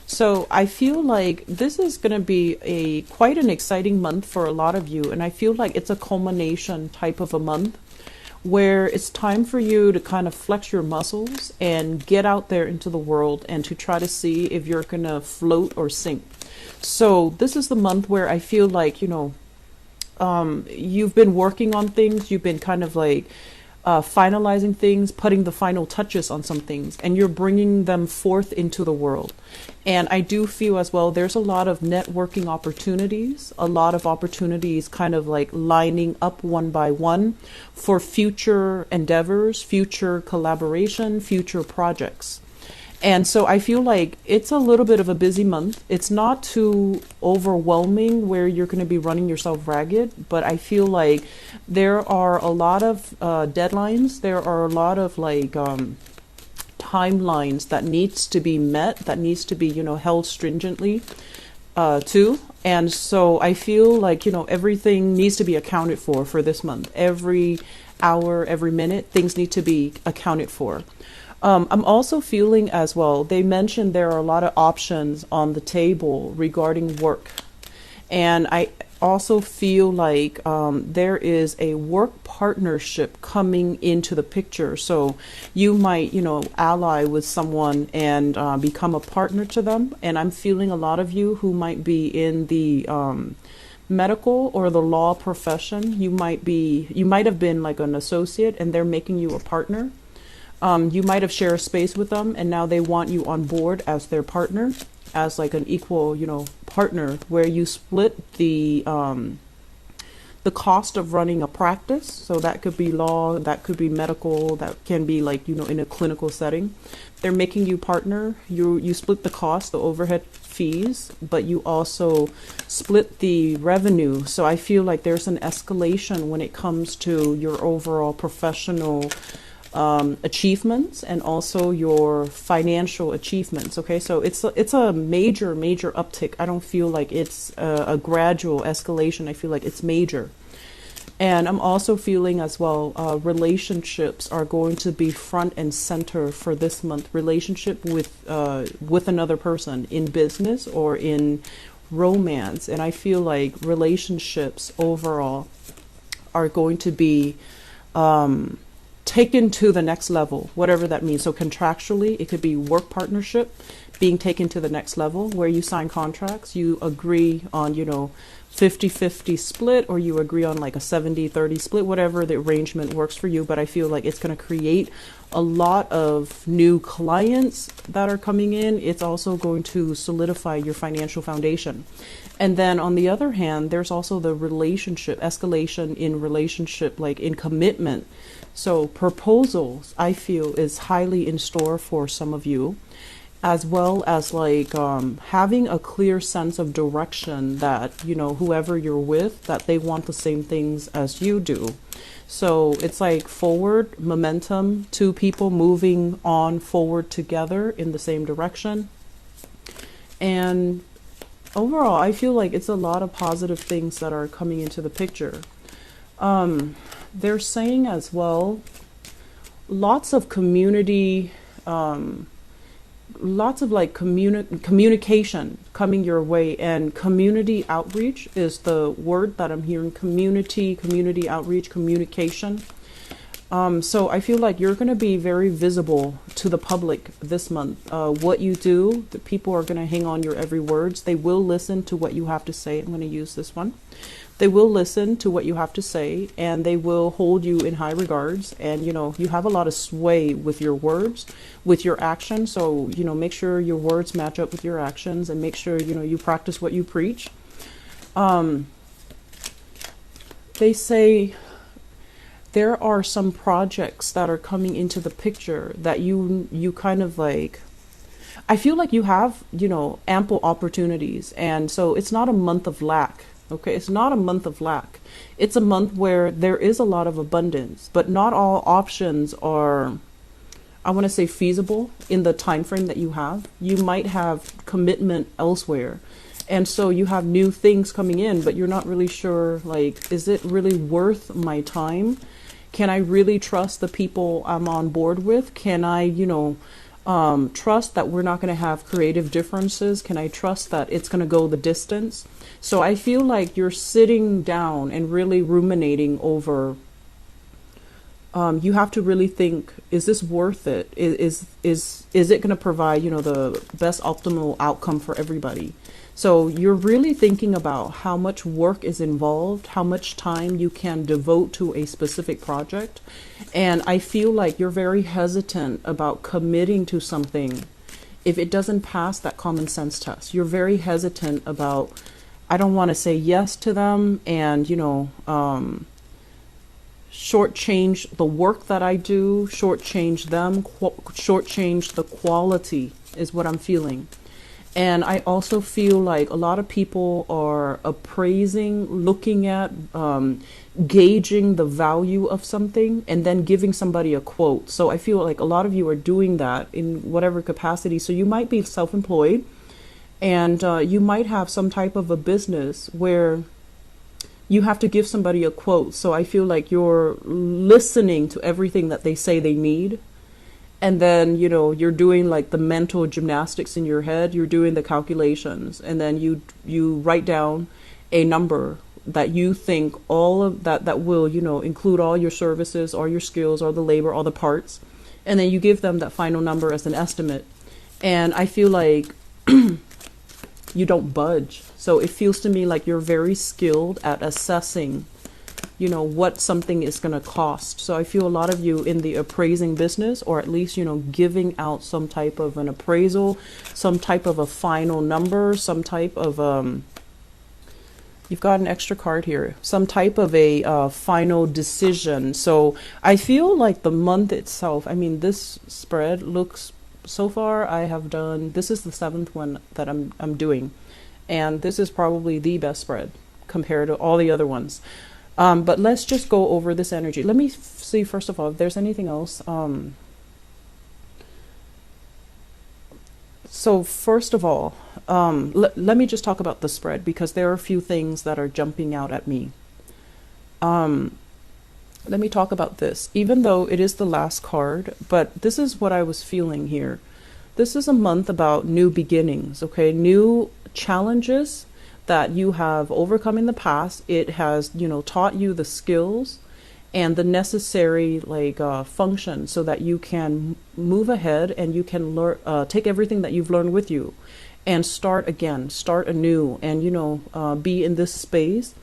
So I feel like this is going to be a quite an exciting month for a lot of you, and I feel like it's a culmination type of a month where it's time for you to kind of flex your muscles and get out there into the world and to try to see if you're going to float or sink. So this is the month where I feel like, you've been working on things, you've been kind of like finalizing things, putting the final touches on some things, and you're bringing them forth into the world. And I do feel as well, there's a lot of networking opportunities, a lot of opportunities kind of like lining up one by one for future endeavors, future collaboration, future projects. And so I feel like it's a little bit of a busy month. It's not too overwhelming where you're going to be running yourself ragged, but I feel like there are a lot of deadlines. There are a lot of like timelines that needs to be met, that needs to be, held stringently too. And so I feel like, everything needs to be accounted for this month. Every hour, every minute, things need to be accounted for. I'm also feeling as well, they mentioned there are a lot of options on the table regarding work. And I also feel like there is a work partnership coming into the picture. So you might, ally with someone and become a partner to them. And I'm feeling a lot of you who might be in the medical or the law profession. You might have been like an associate and they're making you a partner. You might have shared a space with them and now they want you on board as their partner, as like an equal, partner, where you split the cost of running a practice. So that could be law, that could be medical, that can be like, in a clinical setting. They're making you partner. You split the cost, the overhead fees, but you also split the revenue. So I feel like there's an escalation when it comes to your overall professional achievements and also your financial achievements. Okay, so it's a major uptick. I don't feel like it's a gradual escalation. I feel like it's major. And I'm also feeling as well, relationships are going to be front and center for this month. Relationship with another person in business or in romance. And I feel like relationships overall are going to be taken to the next level, whatever that means. So contractually, it could be work partnership being taken to the next level where you sign contracts, you agree on, 50-50 split, or you agree on like a 70-30 split, whatever the arrangement works for you. But I feel like it's going to create a lot of new clients that are coming in. It's also going to solidify your financial foundation. And then on the other hand, there's also the relationship escalation in relationship, like in commitment. So proposals, I feel, is highly in store for some of you, as well as like having a clear sense of direction that, whoever you're with, that they want the same things as you do. So it's like forward momentum, two people moving on forward together in the same direction. And overall, I feel like it's a lot of positive things that are coming into the picture. They're saying as well, lots of community, lots of like communication coming your way, and community outreach is the word that I'm hearing. Community outreach, communication. So I feel like you're going to be very visible to the public this month. What you do, the people are going to hang on your every words. They will listen to what you have to say. I'm going to use this one. They will listen to what you have to say, and they will hold you in high regards. And, you have a lot of sway with your words, with your actions. So, make sure your words match up with your actions, and make sure, you practice what you preach. They say there are some projects that are coming into the picture that you kind of like, I feel like you have, ample opportunities. And so it's not a month of lack. Okay, it's not a month of lack. It's a month where there is a lot of abundance, but not all options are, I want to say, feasible in the time frame that you have. You might have commitment elsewhere. And so you have new things coming in, but you're not really sure, like, is it really worth my time? Can I really trust the people I'm on board with? Can I, trust that we're not going to have creative differences? Can I trust that it's going to go the distance? So I feel like you're sitting down and really ruminating over, you have to really think, is this worth it? Is it going to provide, the best optimal outcome for everybody? So you're really thinking about how much work is involved, how much time you can devote to a specific project. And I feel like you're very hesitant about committing to something if it doesn't pass that common sense test. You're very hesitant about, I don't want to say yes to them and, shortchange the work that I do, shortchange them, shortchange the quality is what I'm feeling. And I also feel like a lot of people are appraising, looking at, gauging the value of something and then giving somebody a quote. So I feel like a lot of you are doing that in whatever capacity. So you might be self-employed and you might have some type of a business where you have to give somebody a quote. So I feel like you're listening to everything that they say they need. And then, you're doing like the mental gymnastics in your head. You're doing the calculations. And then you write down a number that you think all of that will, include all your services, all your skills, all the labor, all the parts. And then you give them that final number as an estimate. And I feel like you don't budge. So it feels to me like you're very skilled at assessing, what something is going to cost. So I feel a lot of you in the appraising business, or at least, giving out some type of an appraisal, some type of a final number, some type of, you've got an extra card here, some type of a final decision. So I feel like the month itself, this spread looks, so far I have done, this is the 7th one that I'm doing. And this is probably the best spread compared to all the other ones. But let's just go over this energy. Let me see, first of all, if there's anything else. So first of all, let me just talk about the spread, because there are a few things that are jumping out at me. Let me talk about this, even though it is the last card, but this is what I was feeling here. This is a month about new beginnings, okay? New challenges that you have overcome in the past. It has, taught you the skills and the necessary function so that you can move ahead and you can learn, take everything that you've learned with you and start again, start anew, and, be in this space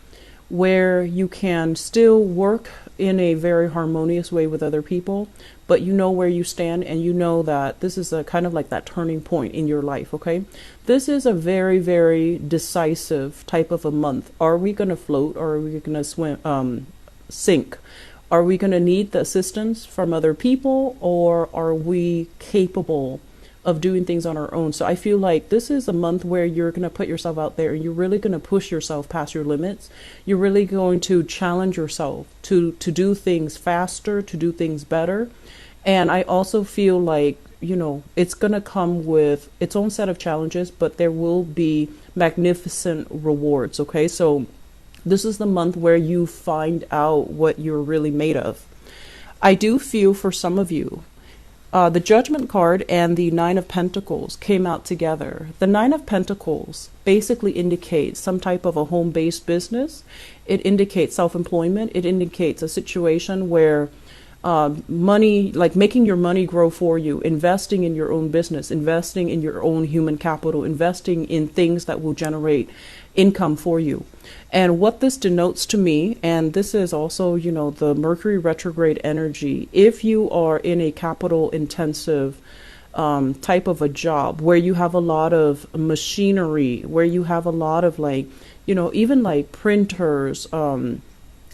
where you can still work in a very harmonious way with other people, but you know where you stand, and you know that this is a kind of like that turning point in your life, okay? This is a very, very decisive type of a month. Are we going to float, or are we going to swim, sink? Are we going to need the assistance from other people, or are we capable of doing things on our own? So I feel like this is a month where you're going to put yourself out there and you're really going to push yourself past your limits. You're really going to challenge yourself to do things faster, to do things better. And I also feel like, it's going to come with its own set of challenges, but there will be magnificent rewards. Okay. So this is the month where you find out what you're really made of. I do feel for some of you, the Judgment card and the Nine of Pentacles came out together. The Nine of Pentacles basically indicates some type of a home-based business. It indicates self-employment. It indicates a situation where money, like making your money grow for you, investing in your own business, investing in your own human capital, investing in things that will generate income for you. And what this denotes to me, and this is also, the Mercury retrograde energy, if you are in a capital intensive type of a job where you have a lot of machinery, where you have a lot of even like printers,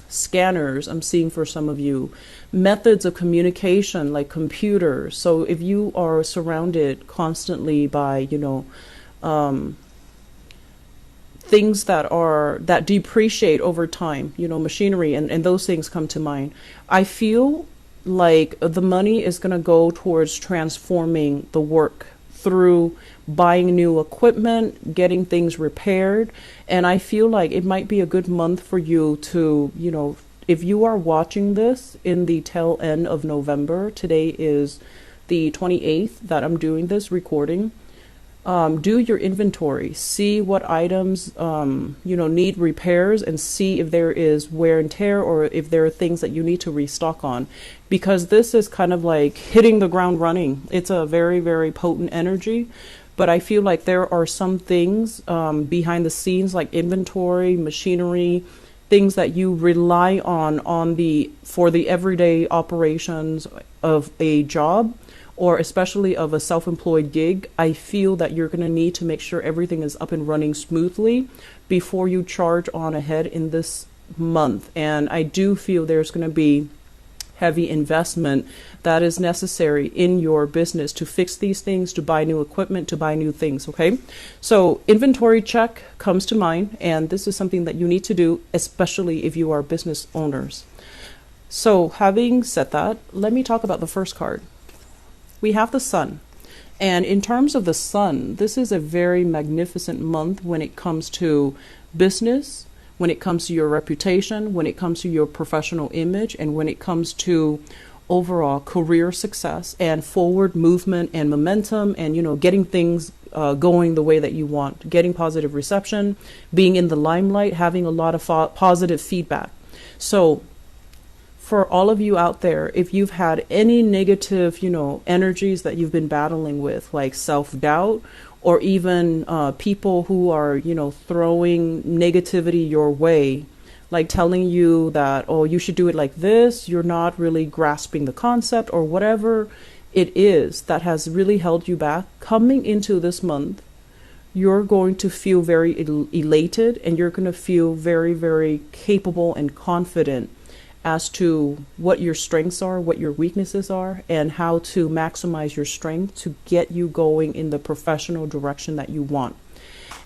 scanners, I'm seeing for some of you, methods of communication like computers. So if you are surrounded constantly by, things that depreciate over time, machinery, and those things come to mind. I feel like the money is going to go towards transforming the work through buying new equipment, getting things repaired. And I feel like it might be a good month for you to, if you are watching this in the tail end of November, today is the 28th that I'm doing this recording, do your inventory, see what items need repairs, and see if there is wear and tear or if there are things that you need to restock on, because this is kind of like hitting the ground running. It's a very, very potent energy, but I feel like there are some things behind the scenes, like inventory, machinery, things that you rely on for the everyday operations of a job, or especially of a self-employed gig. I feel that you're going to need to make sure everything is up and running smoothly before you charge on ahead in this month. And I do feel there's going to be heavy investment that is necessary in your business to fix these things, to buy new equipment, to buy new things, okay? So inventory check comes to mind, and this is something that you need to do, especially if you are business owners. So having said that, let me talk about the first card. We have the Sun. And in terms of the Sun, this is a very magnificent month when it comes to business, when it comes to your reputation, when it comes to your professional image, and when it comes to overall career success and forward movement and momentum, and getting things going the way that you want, getting positive reception, being in the limelight, having a lot of positive feedback. So for all of you out there, if you've had any negative, energies that you've been battling with, like self-doubt, or even people who are, throwing negativity your way, like telling you that, oh, you should do it like this, you're not really grasping the concept, or whatever it is that has really held you back, coming into this month, you're going to feel very elated, and you're going to feel very, very capable and confident as to what your strengths are, what your weaknesses are, and how to maximize your strength to get you going in the professional direction that you want.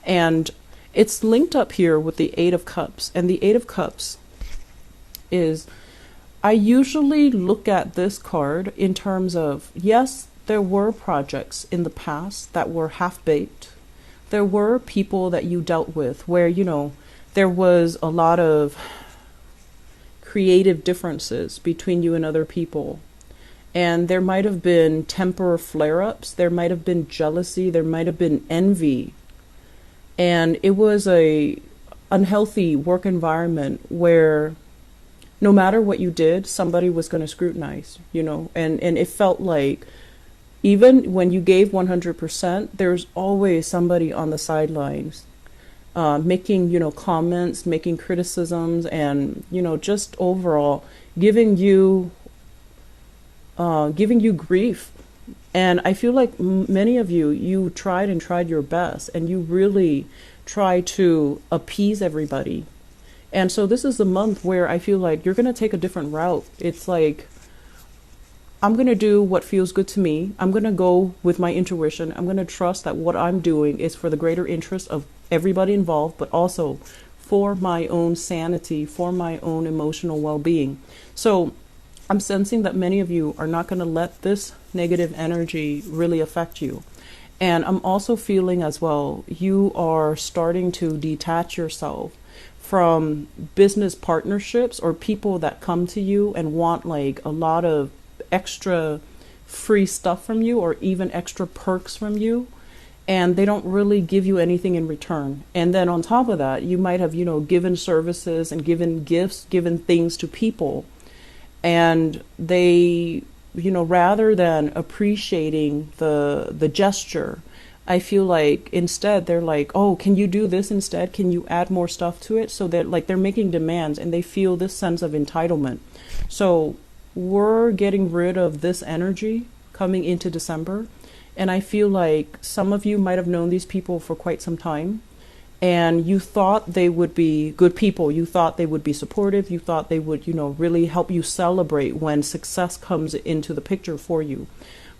And it's linked up here with the Eight of Cups. And the Eight of Cups is, I usually look at this card in terms of, yes, there were projects in the past that were half-baked. There were people that you dealt with where, there was a lot of creative differences between you and other people. And there might have been temper flare-ups, there might have been jealousy, there might have been envy. And it was a unhealthy work environment where no matter what you did, somebody was going to scrutinize, and it felt like even when you gave 100%, there's always somebody on the sidelines making, comments, making criticisms, and, just overall giving you grief. And I feel like many of you tried your best, and you really try to appease everybody. And so this is the month where I feel like you're going to take a different route. It's like, I'm going to do what feels good to me. I'm going to go with my intuition. I'm going to trust that what I'm doing is for the greater interest of everybody involved, but also for my own sanity, for my own emotional well-being. So I'm sensing that many of you are not going to let this negative energy really affect you. And I'm also feeling as well, you are starting to detach yourself from business partnerships or people that come to you and want like a lot of extra free stuff from you, or even extra perks from you, and they don't really give you anything in return. And then on top of that, you might have, given services and given gifts, given things to people, and they, rather than appreciating the gesture, I feel like instead they're like, oh, can you do this instead? Can you add more stuff to it? So that like they're making demands, and they feel this sense of entitlement. So we're getting rid of this energy coming into December. And I feel like some of you might have known these people for quite some time, and you thought they would be good people. You thought they would be supportive. You thought they would, really help you celebrate when success comes into the picture for you.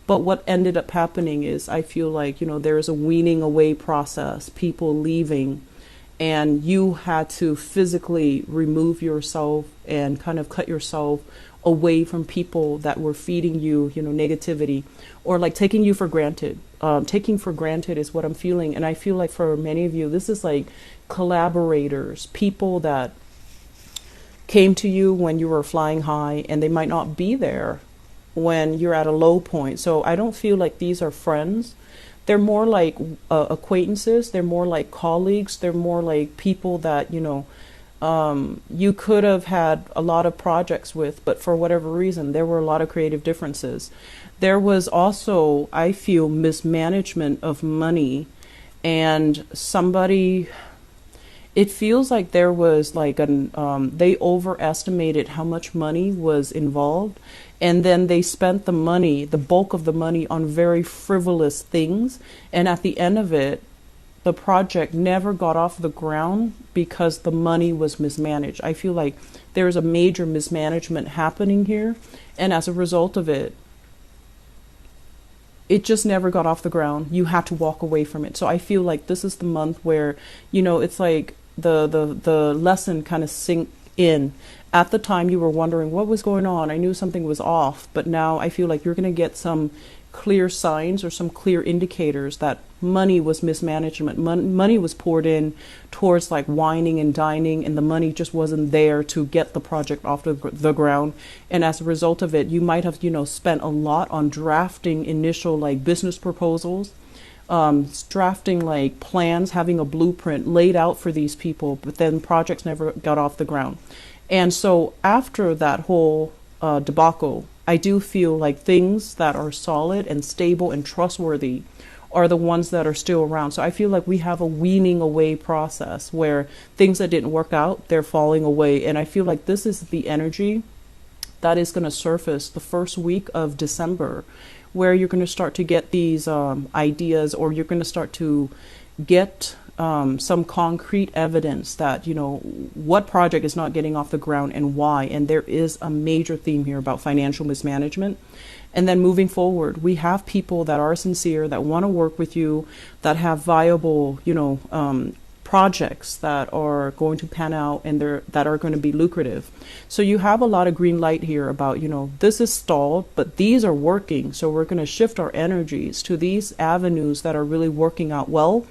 But what ended up happening is, I feel like, there is a weaning away process, people leaving, and you had to physically remove yourself and kind of cut yourself away from people that were feeding you, negativity, or like taking you for granted. Taking for granted is what I'm feeling. And I feel like for many of you, this is like collaborators, people that came to you when you were flying high, and they might not be there when you're at a low point. So I don't feel like these are friends. They're more like acquaintances. They're more like colleagues. They're more like people that, you could have had a lot of projects with, but for whatever reason, there were a lot of creative differences. There was also, I feel, mismanagement of money, and somebody, it feels like there was like they overestimated how much money was involved, and then they spent the money, the bulk of the money, on very frivolous things, and at the end of it, the project never got off the ground because the money was mismanaged. I feel like there's a major mismanagement happening here, and as a result of it, it just never got off the ground. You had to walk away from it. So I feel like this is the month where, it's like the lesson kind of sink in. At the time you were wondering what was going on. I knew something was off, but now I feel like you're going to get some clear signs or some clear indicators that money was mismanagement. Money was poured in towards like wining and dining, and the money just wasn't there to get the project off the ground. And as a result of it, you might have, spent a lot on drafting initial like business proposals, drafting like plans, having a blueprint laid out for these people, but then projects never got off the ground. And so after that whole debacle, I do feel like things that are solid and stable and trustworthy are the ones that are still around. So I feel like we have a weaning away process where things that didn't work out, they're falling away. And I feel like this is the energy that is going to surface the first week of December, where you're going to start to get these ideas, or you're going to start to get some concrete evidence that, what project is not getting off the ground and why. And there is a major theme here about financial mismanagement. And then moving forward, we have people that are sincere, that want to work with you, that have viable, projects that are going to pan out and that are going to be lucrative. So you have a lot of green light here about, this is stalled, but these are working. So we're going to shift our energies to these avenues that are really working out well.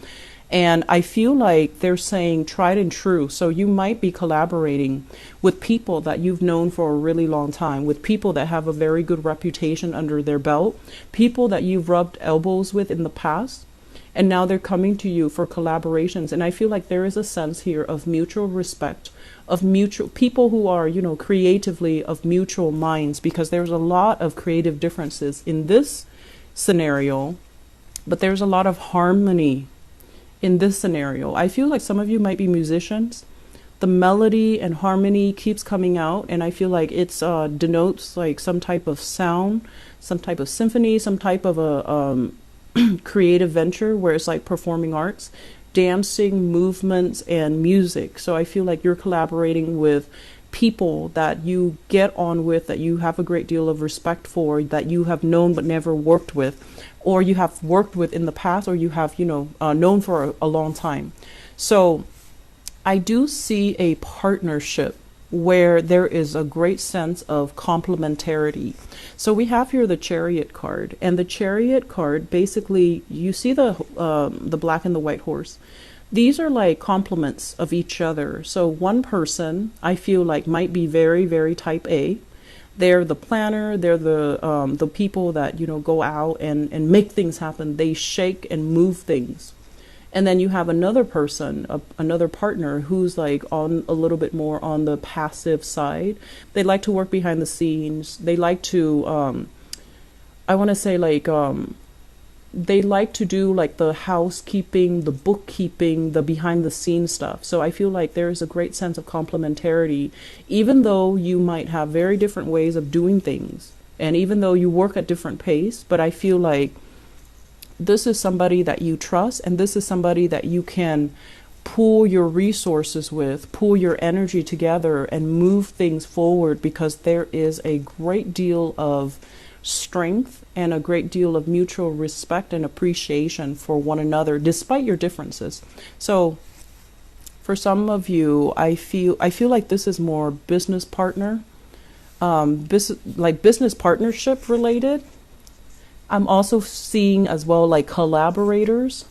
And I feel like they're saying tried and true. So you might be collaborating with people that you've known for a really long time, with people that have a very good reputation under their belt, people that you've rubbed elbows with in the past, and now they're coming to you for collaborations. And I feel like there is a sense here of mutual respect, of mutual people who are, creatively of mutual minds, because there's a lot of creative differences in this scenario, but there's a lot of harmony in this scenario. I feel like some of you might be musicians. The melody and harmony keeps coming out, and I feel like it's denotes like some type of sound, some type of symphony, some type of a creative venture where it's like performing arts, dancing, movements, and music. So I feel like you're collaborating with people that you get on with, that you have a great deal of respect for, that you have known but never worked with, or you have worked with in the past, or you have, known for a long time. So I do see a partnership where there is a great sense of complementarity. So we have here the Chariot card, and the Chariot card, basically, you see the black and the white horse. These are like complements of each other. So one person, I feel like, might be very, very type A. They're the planner. They're the people that, go out and make things happen. They shake and move things. And then you have another person, another partner, who's like on a little bit more on the passive side. They like to work behind the scenes. They like to, I want to say like, they like to do like the housekeeping, the bookkeeping, the behind the scenes stuff. So I feel like there is a great sense of complementarity, even though you might have very different ways of doing things. And even though you work at different pace, but I feel like this is somebody that you trust, and this is somebody that you can pool your resources with, pool your energy together and move things forward, because there is a great deal of strength and a great deal of mutual respect and appreciation for one another despite your differences. So for some of you, I feel like this is more business partner, business partnership related. I'm also seeing as well like collaborators.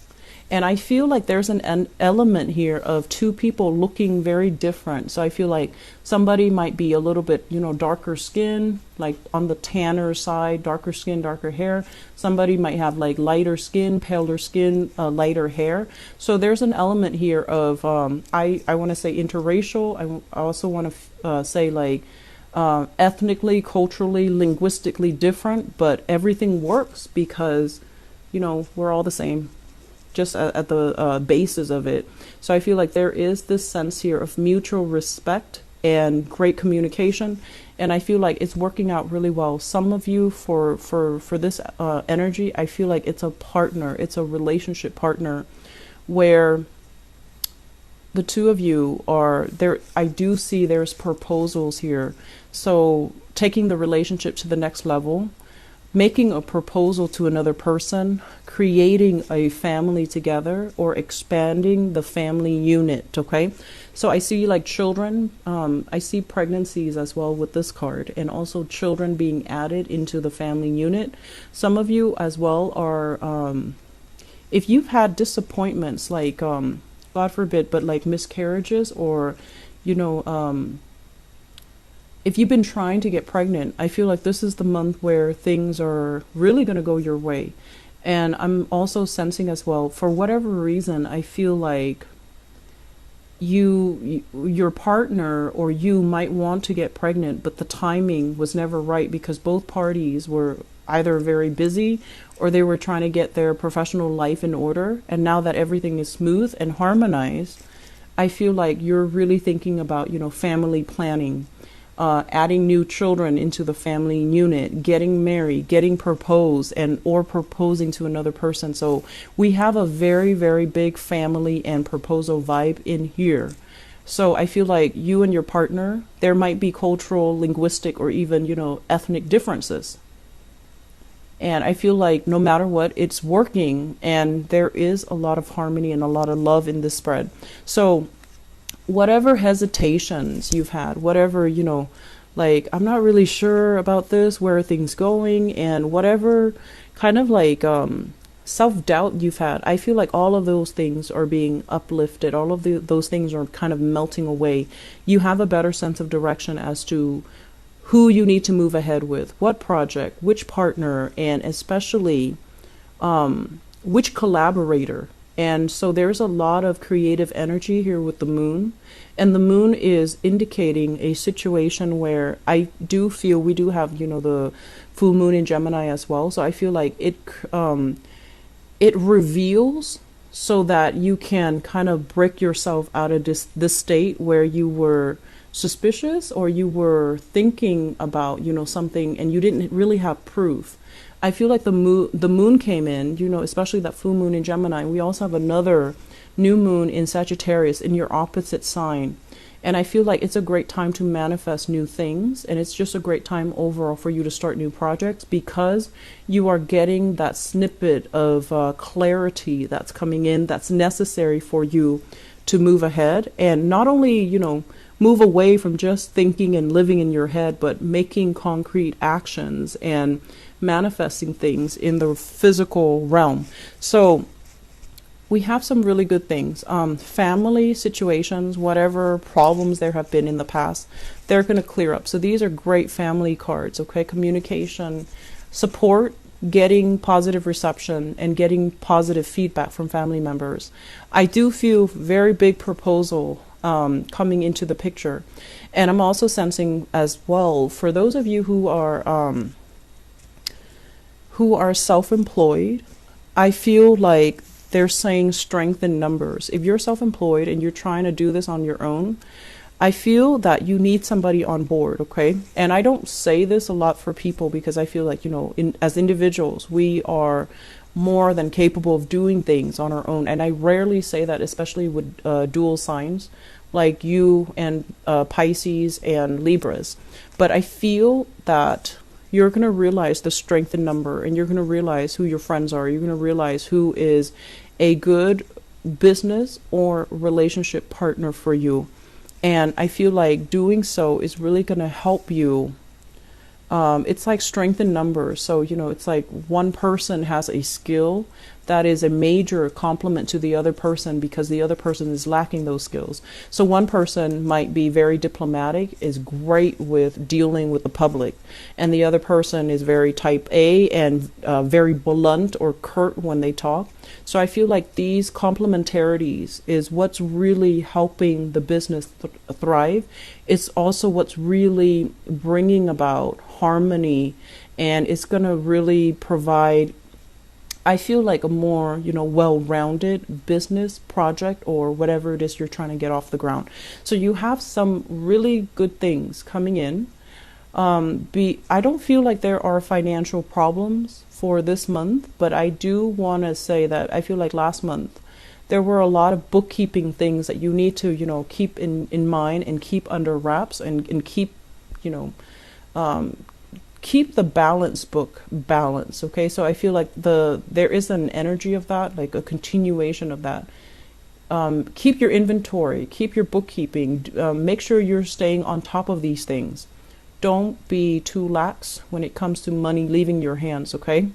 And I feel like there's an element here of two people looking very different. So I feel like somebody might be a little bit, darker skin, like on the tanner side, darker skin, darker hair. Somebody might have like lighter skin, paler skin, lighter hair. So there's an element here of, I want to say interracial. I also want to say like ethnically, culturally, linguistically different, but everything works because, we're all the same, just at the basis of it. So I feel like there is this sense here of mutual respect and great communication, and I feel like it's working out really well. Some of you, for this energy, I feel like it's a partner, it's a relationship partner, where the two of you are there. I do see there's proposals here. So taking the relationship to the next level, making a proposal to another person, creating a family together, or expanding the family unit, okay? So I see like children, I see pregnancies as well with this card, and also children being added into the family unit. Some of you as well are, if you've had disappointments, like, God forbid, but like miscarriages, or, if you've been trying to get pregnant, I feel like this is the month where things are really going to go your way. And I'm also sensing as well, for whatever reason, I feel like your partner or you might want to get pregnant, but the timing was never right because both parties were either very busy or they were trying to get their professional life in order. And now that everything is smooth and harmonized, I feel like you're really thinking about, family planning. Adding new children into the family unit, getting married, getting proposed, or proposing to another person. So we have a very, very big family and proposal vibe in here. So I feel like you and your partner, there might be cultural, linguistic, or even, ethnic differences. And I feel like no matter what, it's working, and there is a lot of harmony and a lot of love in this spread. So whatever hesitations you've had, whatever, like, I'm not really sure about this, where are things going, and whatever kind of like self-doubt you've had, I feel like all of those things are being uplifted. All of those things are kind of melting away. You have a better sense of direction as to who you need to move ahead with, what project, which partner, and especially which collaborator. And so there's a lot of creative energy here with the moon. And the moon is indicating a situation where I do feel we do have, the full moon in Gemini as well. So I feel like it reveals so that you can kind of break yourself out of this state where you were suspicious or you were thinking about, something and you didn't really have proof. I feel like the moon came in, especially that full moon in Gemini. We also have another new moon in Sagittarius in your opposite sign. And I feel like it's a great time to manifest new things. And it's just a great time overall for you to start new projects because you are getting that snippet of clarity that's coming in that's necessary for you to move ahead. And not only, move away from just thinking and living in your head, but making concrete actions and manifesting things in the physical realm. So we have some really good things. Family situations, whatever problems there have been in the past, they're going to clear up. So these are great family cards, okay? Communication, support, getting positive reception, and getting positive feedback from family members. I do feel very big proposal coming into the picture. And I'm also sensing as well, for those of you who are self-employed, I feel like they're saying strength in numbers. If you're self-employed and you're trying to do this on your own, I feel that you need somebody on board, okay? And I don't say this a lot for people because I feel like, as individuals, we are more than capable of doing things on our own. And I rarely say that, especially with dual signs like you and Pisces and Libras. But I feel that you're going to realize the strength in number, and you're going to realize who your friends are. You're going to realize who is a good business or relationship partner for you. And I feel like doing so is really going to help you. It's like strength in numbers. So, it's like one person has a skill that is a major compliment to the other person because the other person is lacking those skills. So one person might be very diplomatic, is great with dealing with the public, and the other person is very type A and very blunt or curt when they talk. So I feel like these complementarities is what's really helping the business thrive. It's also what's really bringing about harmony, and it's going to really provide, I feel like, a more, well-rounded business project or whatever it is you're trying to get off the ground. So you have some really good things coming in. I don't feel like there are financial problems for this month, but I do want to say that I feel like last month there were a lot of bookkeeping things that you need to, keep in mind and keep under wraps and keep, keep the balance book balance. Okay. So I feel like there is an energy of that, like a continuation of that. Keep your inventory, keep your bookkeeping, make sure you're staying on top of these things. Don't be too lax when it comes to money leaving your hands. Okay.